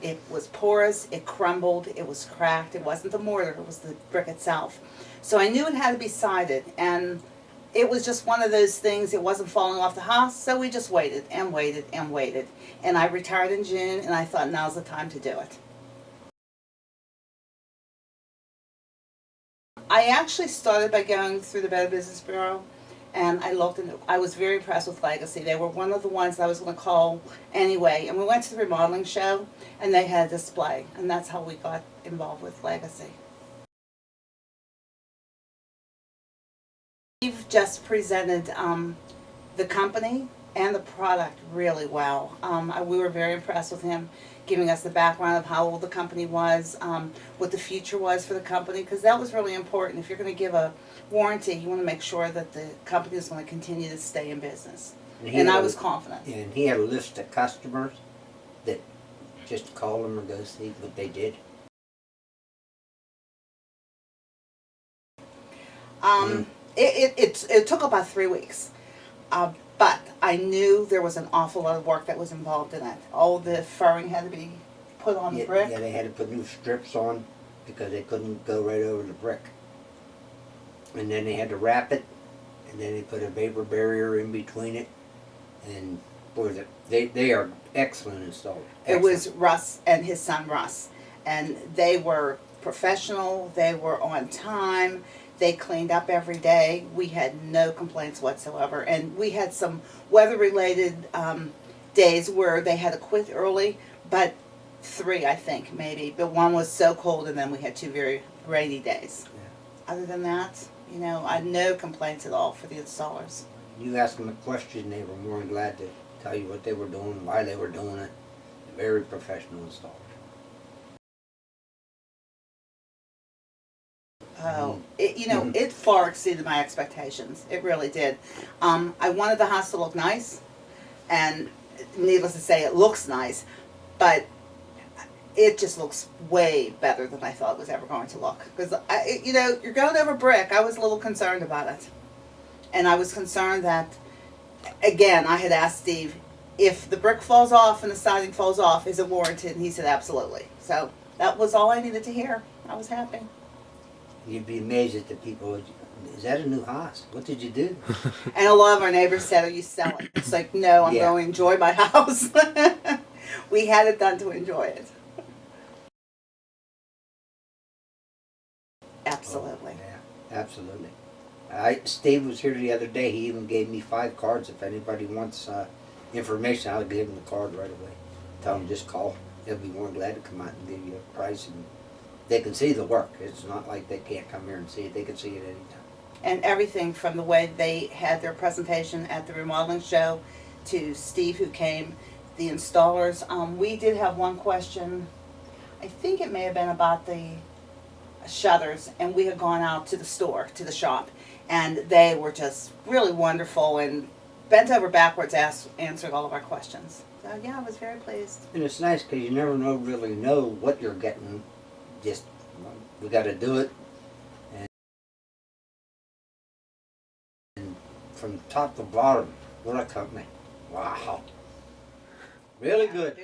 It was porous, it crumbled, it was cracked. It wasn't the mortar, it was the brick itself. So I knew it had to be sided, and it was just one of those things. It wasn't falling off the house, so we just waited and waited and waited. And I retired in June, and I thought now's the time to do it. I actually started by going through the Better Business Bureau, and I looked, and I was very impressed with Legacy. They were one of the ones I was going to call anyway. And we went to the remodeling show, and they had a display, and that's how we got involved with Legacy. Steve just presented the company and the product really well. We were very impressed with him giving us the background of how old the company was, what the future was for the company, because that was really important. If you're going to give a warranty, you want to make sure that the company is going to continue to stay in business. And I was confident. And he had a list of customers that just call them or go see what they did. It took about 3 weeks. But I knew there was an awful lot of work that was involved in it. All the furring had to be put on the brick. Yeah, they had to put new strips on because they couldn't go right over the brick. And then they had to wrap it, and then they put a vapor barrier in between it. And boy, they are excellent installers. It was Russ and his son Russ. And they were professional, they were on time. They cleaned up every day. We had no complaints whatsoever. And we had some weather-related days where they had to quit early, but 3, I think, maybe. But one was so cold, and then we had 2 very rainy days. Yeah. Other than that, you know, I had no complaints at all for the installers. You asked them a question, they were more than glad to tell you what they were doing, why they were doing it. Very professional installers. Oh, it far exceeded my expectations. It really did. I wanted the house to look nice, and needless to say, it looks nice, but it just looks way better than I thought it was ever going to look. Because, you're going over brick. I was a little concerned about it. And I was concerned that, again, I had asked Steve, if the brick falls off and the siding falls off, is it warranted? And he said, absolutely. So that was all I needed to hear. I was happy. You'd be amazed at the people. Is that a new house? What did you do? And a lot of our neighbors said, are you selling? It's like, no, I'm going to enjoy my house. We had it done to enjoy it. Absolutely. Oh, yeah, absolutely. Steve was here the other day. He even gave me 5 cards. If anybody wants information, I'll give him the card right away. Tell him just call. They'll be more than glad to come out and give you a price, and they can see the work. It's not like they can't come here and see it. They can see it anytime. And everything from the way they had their presentation at the remodeling show to Steve who came, the installers. We did have one question. I think it may have been about the shutters, and we had gone out to the store, to the shop, and they were just really wonderful and bent over backwards answered all of our questions. So yeah, I was very pleased. And it's nice because you never really know what you're getting. Just, we got to do it. And from top to bottom, what a company. Wow. Really good.